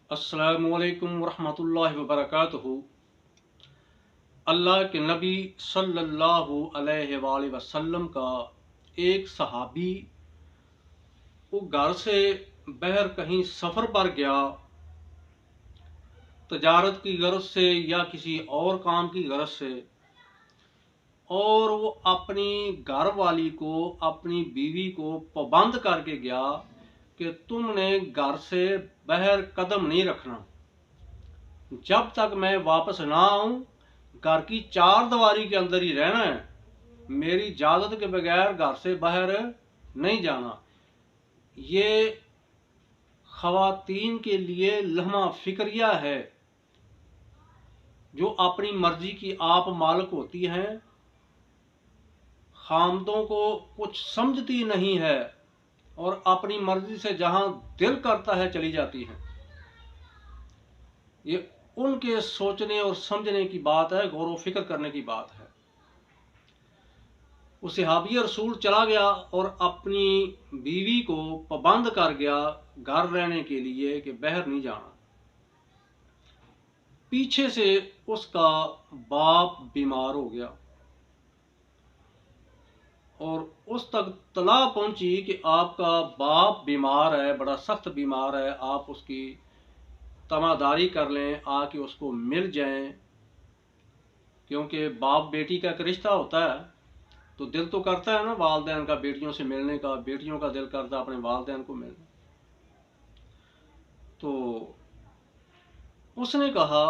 अस्सलामुअलैकुम वरहमतुल्लाहि वबरकातुहू। अल्लाह के नबी सल्लल्लाहु अलैहि वसल्लम का एक सहाबी वो घर से बाहर कहीं सफ़र पर गया, तजारत की गरज से या किसी और काम की गरज से, और वो अपनी घर वाली को, अपनी बीवी को पाबंद करके गया कि तुमने घर से बाहर कदम नहीं रखना, जब तक मैं वापस ना आऊं घर की चार दीवारी के अंदर ही रहना है, मेरी इजाज़त के बगैर घर से बाहर नहीं जाना। ये ख़वातीन के लिए लम्हा फिक्रिया है जो अपनी मर्जी की आप मालिक होती हैं, खामदों को कुछ समझती नहीं है और अपनी मर्जी से जहां दिल करता है चली जाती हैं। ये उनके सोचने और समझने की बात है, गौर व फिक्र करने की बात है। उस सहाबी रसूल चला गया और अपनी बीवी को पाबंद कर गया घर रहने के लिए कि बाहर नहीं जाना। पीछे से उसका बाप बीमार हो गया और उस तक तला पहुंची कि आपका बाप बीमार है, बड़ा सख्त बीमार है, आप उसकी तमादारी कर लें, आके उसको मिल जाएं, क्योंकि बाप बेटी का एक रिश्ता होता है, तो दिल तो करता है ना वालदैन का बेटियों से मिलने का, बेटियों का दिल करता है अपने वालदैन को मिलने। तो उसने कहा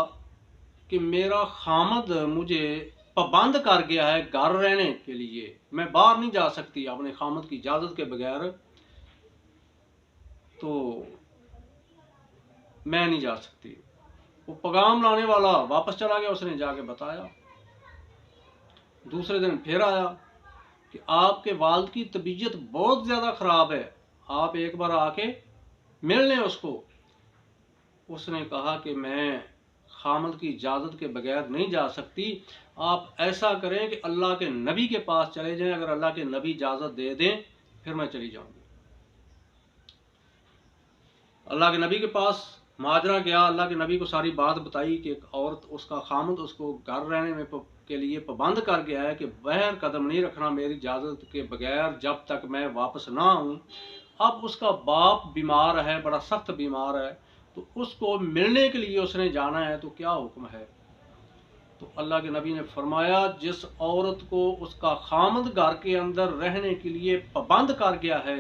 कि मेरा खामद मुझे पाबंद कर गया है घर रहने के लिए, मैं बाहर नहीं जा सकती अपने खामद की इजाज़त के बगैर, तो मैं नहीं जा सकती। वो पैगाम लाने वाला वापस चला गया, उसने जाके बताया। दूसरे दिन फिर आया कि आपके वालिद की तबीयत बहुत ज़्यादा ख़राब है, आप एक बार आके मिल लें उसको। उसने कहा कि मैं खामद की इजाज़त के बगैर नहीं जा सकती, आप ऐसा करें कि अल्लाह के नबी के पास चले जाएं, अगर अल्लाह के नबी इजाज़त दे दें फिर मैं चली जाऊंगी। अल्लाह के नबी के पास माजरा गया, अल्लाह के नबी को सारी बात बताई कि एक औरत, उसका खामद उसको घर रहने में के लिए पाबंद कर गया है कि बाहर कदम नहीं रखना मेरी इजाज़त के बगैर जब तक मैं वापस ना आऊँ। अब उसका बाप बीमार है, बड़ा सख्त बीमार है, तो उसको मिलने के लिए उसने जाना है, तो क्या हुक्म है? तो अल्लाह के नबी ने फरमाया, जिस औरत को उसका खामद घर के अंदर रहने के लिए पाबंद कर गया है,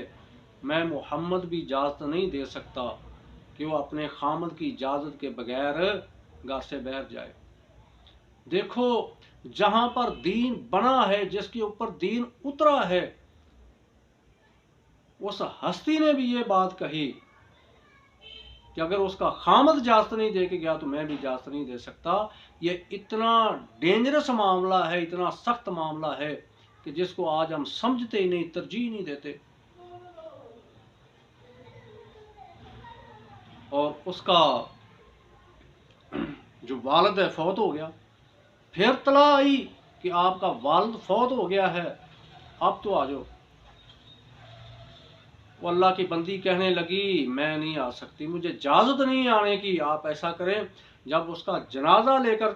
मैं मोहम्मद भी इजाज़त नहीं दे सकता कि वो अपने खामद की इजाज़त के बगैर घर से बाहर जाए। देखो, जहां पर दीन बना है, जिसके ऊपर दीन उतरा है, उस हस्ती ने भी ये बात कही कि अगर उसका खामद इजाज़त नहीं दे के गया तो मैं भी इजाज़त नहीं दे सकता। ये इतना डेंजरस मामला है, इतना सख्त मामला है कि जिसको आज हम समझते ही नहीं, तरजीह नहीं देते। और उसका जो वालिद है फौत हो गया। फिर तला आई कि आपका वालिद फौत हो गया है, अब तो आ जाओ। वो अल्लाह की बंदी कहने लगी, मैं नहीं आ सकती, मुझे इजाज़त नहीं आने की। आप ऐसा करें, जब उसका जनाजा लेकर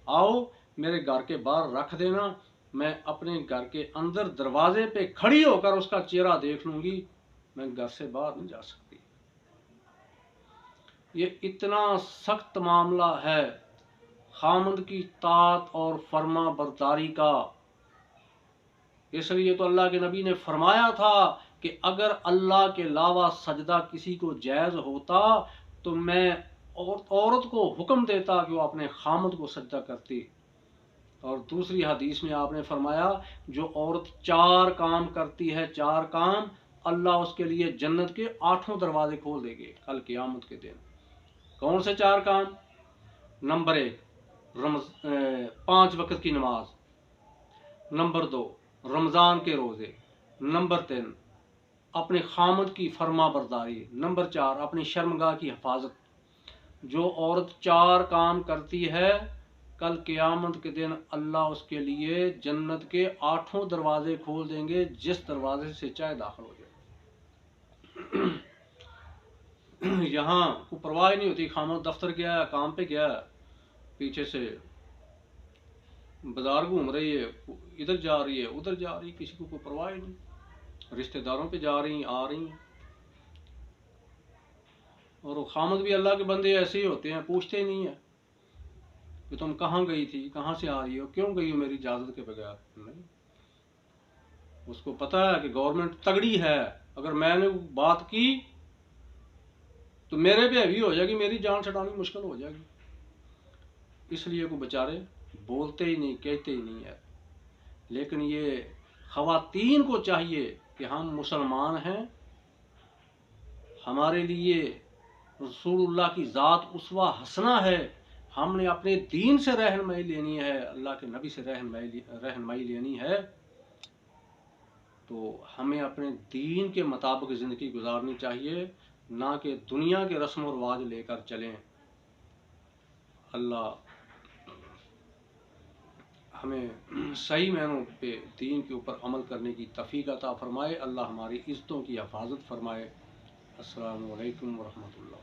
आओ मेरे घर के बाहर रख देना, मैं अपने घर के अंदर दरवाजे पे खड़ी होकर उसका चेहरा देख लूंगी, मैं घर से बाहर नहीं जा सकती। ये इतना सख्त मामला है खामद की तात और फर्मा बरदारी का। इसलिए तो अल्लाह के नबी ने फरमाया था कि अगर अल्लाह के अलावा सजदा किसी को जायज़ होता तो मैं औरत को हुक्म देता कि वो अपने खामद को सजदा करती। और दूसरी हदीस में आपने फरमाया, जो औरत चार काम करती है, चार काम, अल्लाह उसके लिए जन्नत के 8 दरवाजे खोल देंगे कल क़यामत के दिन। कौन से चार काम? नंबर 1, 5 वक्त की नमाज। नंबर 2, रमज़ान के रोज़े। नंबर 3, अपने खामद की फर्मा बरदारी। नंबर 4, अपनी शर्मगाह की हिफाजत। जो औरत चार काम करती है, कल क़यामत के दिन अल्लाह उसके लिए जन्नत के 8 दरवाजे खोल देंगे, जिस दरवाजे से चाहे दाखिल हो जाए। یہاں کو پرواہ نہیں ہوتی، خامد دفتر گیا، کام پہ گیا، پیچھے سے بازار گھوم رہی ہے، ادھر جا رہی ہے ادھر جا رہی ہے، کسی کو کوئی پرواہ نہیں، رشتہ داروں پہ جا رہی ہیں آ رہی ہیں۔ اور وہ خامد بھی اللہ کے بندے ایسے ہی ہوتے ہیں، پوچھتے ہی نہیں ہیں کہ تم کہاں گئی تھی، کہاں سے آ رہی ہو، کیوں گئی ہو میری اجازت کے بغیر؟ نہیں، اس کو پتہ ہے کہ گورنمنٹ تگڑی ہے، اگر میں نے بات کی تو میرے پہ بھی ہو جائے گی، میری جان چھڑانی مشکل ہو جائے گی، اس لیے کو بیچارے بولتے ہی نہیں، کہتے ہی نہیں ہے۔ لیکن یہ خواتین کو چاہیے کہ ہم مسلمان ہیں، ہمارے لیے رسول اللہ کی ذات اسوہ حسنہ ہے، ہم نے اپنے دین سے رہنمائی لینی ہے، اللہ کے نبی سے رہنمائی لینی ہے، تو ہمیں اپنے دین کے مطابق زندگی گزارنی چاہیے، نہ کہ دنیا کے رسم و رواج لے کر چلیں۔ اللہ ہمیں صحیح معنوں پہ دین کے اوپر عمل کرنے کی توفیق عطا فرمائے، اللہ ہماری عزتوں کی حفاظت فرمائے۔ السلام علیکم ورحمۃ اللہ۔